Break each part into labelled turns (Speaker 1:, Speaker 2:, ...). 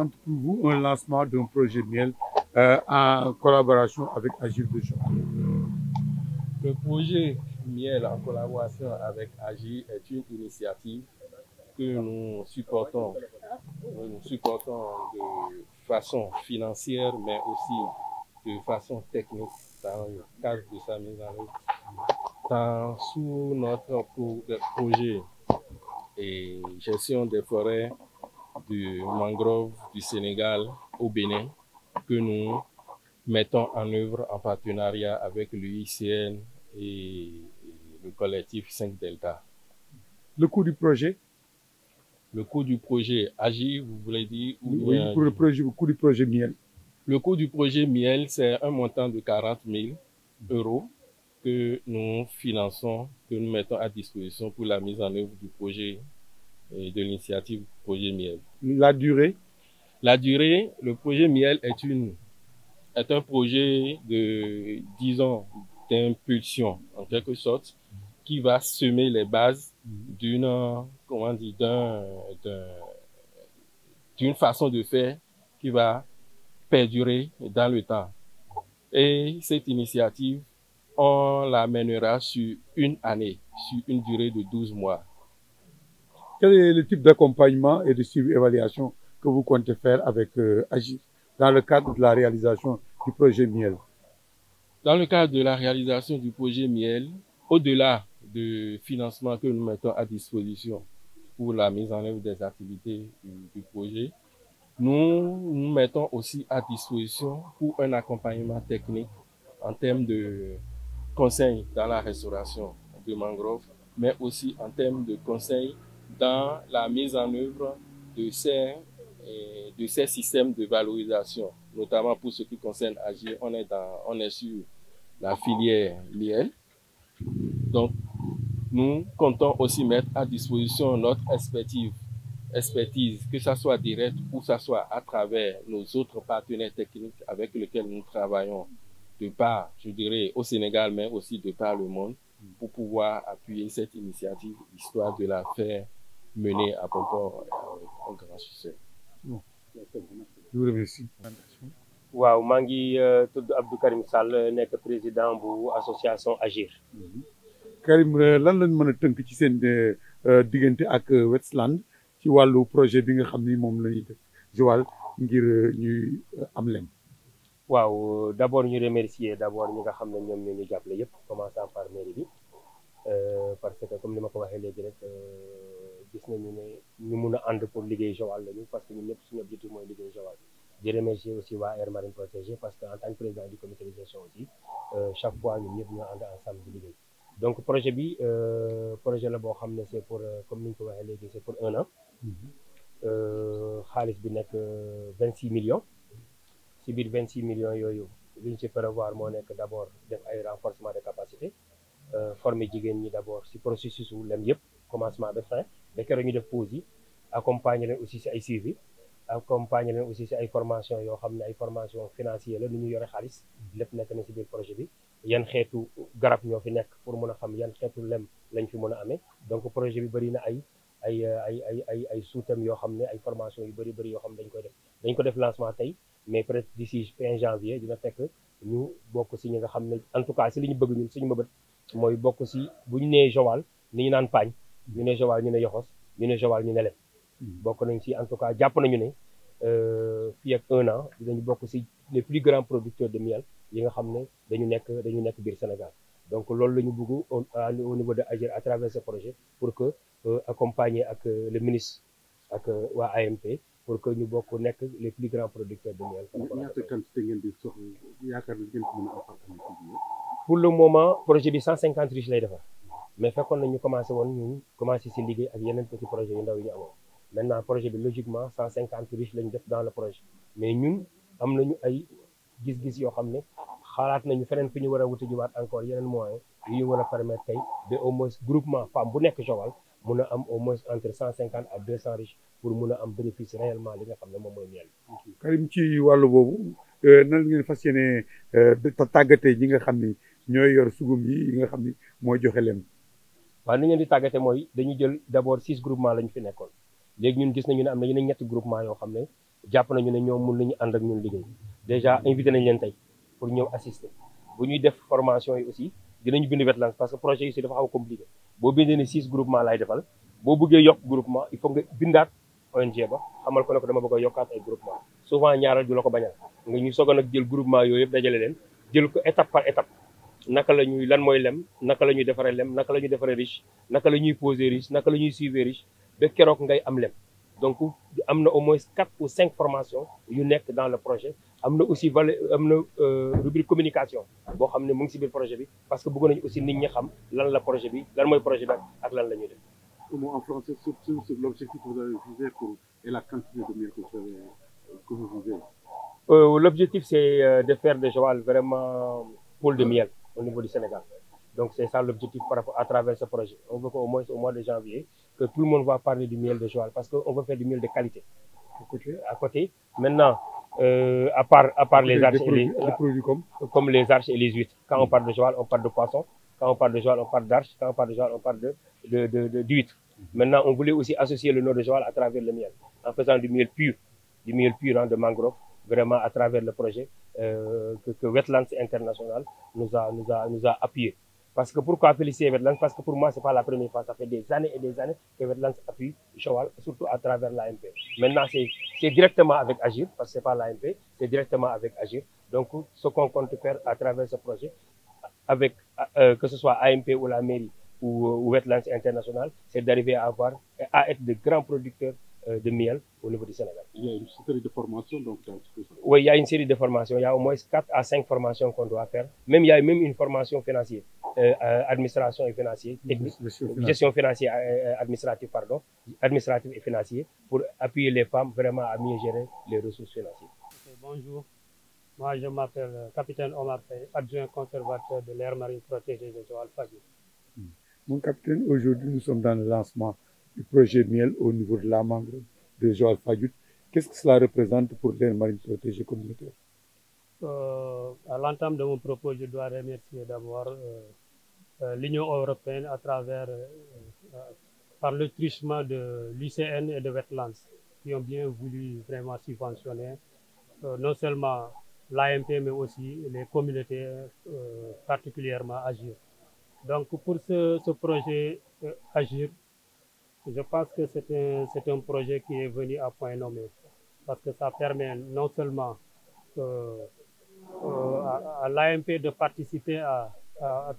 Speaker 1: représente pour vous un lancement d'un projet miel en collaboration avec Agir de Joal?
Speaker 2: Le projet miel en collaboration avec Agir est une initiative que nous supportons. Nous supportons de façon financière, mais aussi de façon technique dans le cadre de sa mise en œuvre. Sous notre projet et gestion des forêts du mangrove du Sénégal au Bénin, que nous mettons en œuvre en partenariat avec l'UICN et le collectif 5 Delta.
Speaker 1: Le coût du projet?
Speaker 2: Le coût du projet Agir, vous voulez dire?
Speaker 1: Oui, pour le coût du projet miel.
Speaker 2: Le coût du projet miel, c'est un montant de 40 000 € que nous finançons, que nous mettons à disposition pour la mise en œuvre du projet et de l'initiative projet miel.
Speaker 1: La durée?
Speaker 2: La durée, le projet miel est un projet de, disons, d'impulsion, en quelque sorte, qui va semer les bases d'une façon de faire qui va perdurer dans le temps. Et cette initiative, on la mènera sur une année, sur une durée de 12 mois.
Speaker 1: Quel est le type d'accompagnement et de suivi-évaluation que vous comptez faire avec Agir dans le cadre de la réalisation du projet miel?
Speaker 2: Dans le cadre de la réalisation du projet miel, au-delà du financement que nous mettons à disposition pour la mise en œuvre des activités du projet, nous mettons aussi à disposition pour un accompagnement technique en termes de conseils dans la restauration de mangroves, mais aussi en termes de conseils dans la mise en œuvre de ces systèmes de valorisation, notamment pour ce qui concerne Agir, on est sur la filière miel. Donc, nous comptons aussi mettre à disposition notre expertise, que ça soit direct ou que ça soit à travers nos autres partenaires techniques avec lesquels nous travaillons de part, je dirais, au Sénégal, mais aussi de par le monde, pour pouvoir appuyer cette initiative, histoire de la faire mener à bon port un grand succès.
Speaker 1: Bon. Je vous remercie.
Speaker 3: waaw maa ngi tudd Abdou Karim Sall nekk président bu association Agir.
Speaker 1: Karim, lan lañ mën a tënk ci seen diggante ak Westland ci wàllu projet bi nga xam ni moom la ñuy def Joal ngir ñuy am lem?
Speaker 3: waaw d'abord ñu remercier d'abord ñi nga xam ne ñoom ñoo ñu jàppale yëpp commençant par mairie bi parce que comme ni ma ko waxee léegi rek gis nañu ne ñu mun a ànd pour liggéey Joal lañu parce que ñun ñëpp suñu objectif mooy liggéey Joal. di remercier aussi waa Air Marine Protégée parce que en tant que président du comité de gestion aussi chaque fois ñun ñëpp ñoo ànd ensemble di liggéey. Donc projet bi projet la boo xam ne c'est pour comme ni ñu ko waxee léegi c'est pour 1 an. xaalis bi nekk 26 millions. ci biir 26 millions yooyu li ñu ci prévoir moo nekk d'abord def ay renforcement de capacité former jigéen ñi d'abord ci processus wu lem yëpp commencement ba fin ba keroog ñu def pause yi accompagner leen aussi ci ay suivi accompagner leen aussi ci ay formation yoo xam ne ay formation financière la nu ñu yore xaalis lépp nekk na ci biir projet bi yan xeetu garab ñoo fi nekk pour mën a xam yan xeetu lem lañ fi mën a amee donc projet bi bëri na ay sous-thèmes yoo xam ne ay formation yu bëri yoo xam ne dañ ko def lancement tey mais peut-être d'ici fin janvier dina fekk ñu bokk ci ñi nga xam ne en tout cas ci li ñu bëgg ñun suñu mëbët mooy bokk ci bu ñu nee Joal ni ñu naan paañ ñu ne Joal ñu ne yoxos ñu ne Joal ñu ne lem bokk nañ ci en tout cas jàpp nañu ne fii ak 1 an dinañu bokk ci les plus grands producteurs de miel yi nga xam ne dañu nekk biir Sénégal donc loolu la ñu bëgg au niveau de Agir à travers ce projet pour que accompagner ak le ministre ak waa AMP pour que ñu bokk nekk les plus grands producteurs de miel.
Speaker 1: ñaata quantité ngeen di soxla yaakaar ngeen ko mën a am par année?
Speaker 3: pour le moment projet bi 150 riches lay defar mais fekkoon na ñu commencé ci liggéey ak yeneen petits projets yu ndaw yi ñu amoon maintenant projet bi logiquement 150 riches lañu def dans le projet mais ñun am nañu ay gis-gis yoo xam ne xalaat nañu feneen fi ñu war a wuti jiwaat encore yeneen moyens yu ñu war a permettre tey de au moins groupement femme bu nekk Joal mun a am au moins entre 150 à 200 riches pour mun a am bénéfice réellement li nga xam ne moom mooy miel.
Speaker 1: Karim, ci wàllu boobu nan ngeen fas yéene tàggatee ñi nga xam ni ñooy yor sugum yi nga xam ni mooy joxe lem?
Speaker 3: waaw ni ngeen di tàggate mooy dañuy jël d'abord 6 groupements lañu fi nekkoon léegi ñun gis nañu ne am na yeneen ñetti groupement yoo xam ne jàpp nañu ne ñoom mun nañu ànd ak ñun liggéey déjà invité nañ leen tey pour ñëw assister bu ñuy def formation yi aussi dinañu bind wetlands parce que projet yi aussi dafa xaw a compliqué boo bindee ne 6 groupement laay defal boo bëggee yokk groupement il faut nga bindaat ONG ba xamal ko ne ko dama bëgg a yokkaat ay groupement souvent ñaaral du la ko bañal nga ñu soog a nag jël groupement yooyu yëpp dajale leen jël ko étape par étape naka la ñuy lan mooy lem naka la ñuy defaree lem naka la ñuy defaree riche naka la ñuy poser riche naka la ñuy suivre riche ba keroog ngay am lem donc am na au moins 4 ou 5 formations yu nekk dans le projet am na aussi rubrique communication boo xam ne mu ngi si biir projet bi parce que bëgg nañu aussi nit ñi xam lan la projet bi lan mooy projet bi ak lan la ñuy def.
Speaker 1: En français, surtout sur l'objectif que vous avez visé et la quantité de miel que vous visez.
Speaker 3: L'objectif, c'est de faire de Joal vraiment pôle de miel au niveau du Sénégal. Donc, c'est ça l'objectif à travers ce projet. On veut qu'au moins au mois de janvier, que tout le monde va parler du miel de Joal parce qu'on veut faire du miel de qualité. À côté. Maintenant, à part les arches et les
Speaker 1: produits
Speaker 3: comme les arches et les huîtres. Quand on parle de Joal, on parle de poisson. Quand on parle de Joal, on parle d'arches. Quand on parle de Joal, on parle d'huîtres. Maintenant, on voulait aussi associer le nord de Joal à travers le miel, en faisant du miel pur de mangrove, vraiment à travers le projet que Wetlands International nous a appuyé. Parce que pourquoi féliciter Wetlands? Parce que pour moi, c'est pas la première fois. Ça fait des années et des années que Wetlands appuie Joal, surtout à travers l'AMP. Maintenant, c'est directement avec Agir, parce que c'est pas l'AMP, c'est directement avec Agir. Donc, ce qu'on compte faire à travers ce projet, avec que ce soit AMP ou la mairie, ou Wetlands International, c'est d'arriver à être de grands producteurs de miel au niveau du Sénégal.
Speaker 1: Il y a une série de formations donc dans tout ça.
Speaker 3: Oui, il y a une série de formations. Il y a au moins 4 à 5 formations qu'on doit faire. Il y a même une formation financière, administration et financière, technique, gestion financière, administrative et financière, pour appuyer les femmes vraiment à mieux gérer les ressources financières.
Speaker 4: Bonjour, moi je m'appelle Capitaine Omar Faye, adjoint conservateur de l'aire marine protégée de Joal Fadiouth.
Speaker 1: Mon capitaine, aujourd'hui nous sommes dans le lancement du projet miel au niveau de la mangrove de Joal Fadiouth. Qu'est-ce que cela représente pour l'aire marine protégée communautaire?
Speaker 4: À l'entame de mon propos, je dois remercier d'abord l'Union européenne à travers, par le truchement de l'UCN et de Wetlands, qui ont bien voulu vraiment subventionner non seulement l'AMP, mais aussi les communautés, particulièrement Agir. Donc pour ce projet Agir, je pense que c'est un projet qui est venu à point nommé, parce que ça permet non seulement à l'AMP de participer à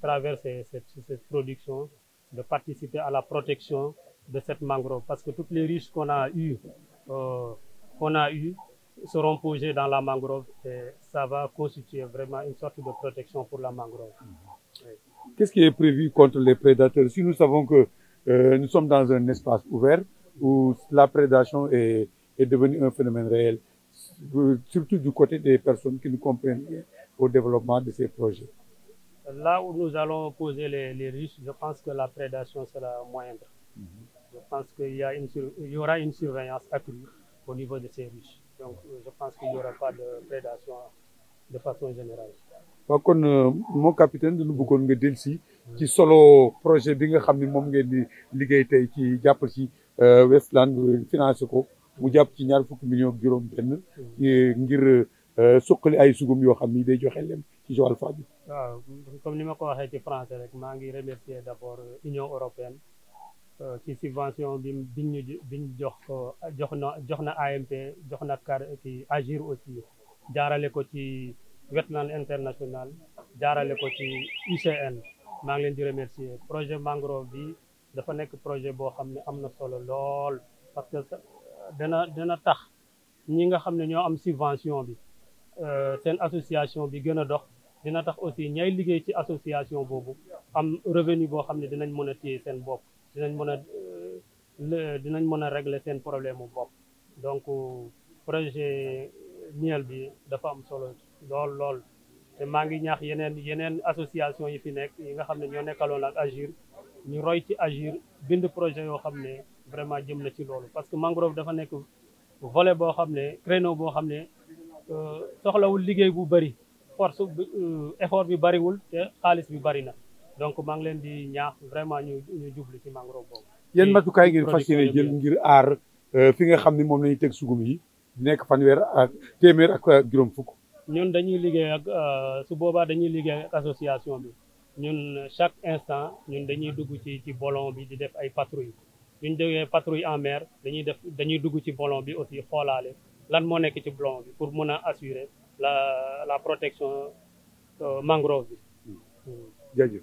Speaker 4: travers cette production, de participer à la protection de cette mangrove, parce que toutes les riches qu'on a eues seront posées dans la mangrove et ça va constituer vraiment une sorte de protection pour la mangrove. Oui.
Speaker 1: Qu'est-ce qui est prévu contre les prédateurs? Si nous savons que nous sommes dans un espace ouvert où la prédation est devenue un phénomène réel, surtout du côté des personnes qui nous comprennent bien au développement de ces projets.
Speaker 4: Là où nous allons poser les riches, je pense que la prédation sera moindre. Je pense qu'il y aura une surveillance accrue au niveau de ces riches. Donc je pense qu'il n'y aura pas de prédation de façon générale.
Speaker 1: waaw kon mon capitaine dañu bëggoon nga dellusi ci solo projet bi nga xam ne moom ngeen di liggéey tey ci jàpp ci Wetlands financé ko mu jàpp ci 20 millions ak juróom-benn ngir suqali ay sugum yoo xam ni day joxe lem ci Joal Fadiouth.
Speaker 4: waaw comme ni ma ko waxee ci français rek maa ngi remercier d'abord Union européenne ci subvention biñ jox na AMP jox na ci Agir aussi jaarale ko ci Wetlands International jaarale ko ci UCN maa ngi leen di remercier. Projet mangrove bi dafa nekk projet boo xam ne am na solo lool, parce que dana tax ñi nga xam ne ñoo am subvention bi seen association bi gën a dox, dina tax aussi ñay liggéey ci association boobu am revenu boo xam ne dinañ mën a téye seen bopp, dinañ mën a régler seen problème mu bopp. Donc projet miel bi dafa am solo lool te maa ngi ñaax yeneen association yi fi nekk yi nga xam ne ñoo nekkaloon ak Agir ñu roy ci Agir bind projet yoo xam ne vraiment jëm na ci loolu, parce que mangrove dafa nekk volet boo xam ne créneau boo xam ne soxlawul liggéey bu bëri, force effort bi bëriwul te xaalis bi bëri na. Donc maa ngi leen di ñaax vraiment ñu jublu ci mangrove boobu.
Speaker 1: yéen matukaay ngeen fas yéene jël ngir aar fi nga xam ne moom lañuy teg sugum yi nekk fanweer ak téeméer ak juróom fukk.
Speaker 4: ñun dañuy liggéey ak su boobaa dañuy liggéey ak association bi ñun chaque instant ñun dañuy dugg ci bolon bi di def ay patrouille ñu déggee patrouille en mer dañuy dugg ci bolon bi aussi xoolaale lan moo nekk ci bolon bi pour mën a assurer la protection mangrove bi.
Speaker 1: Jaajëf.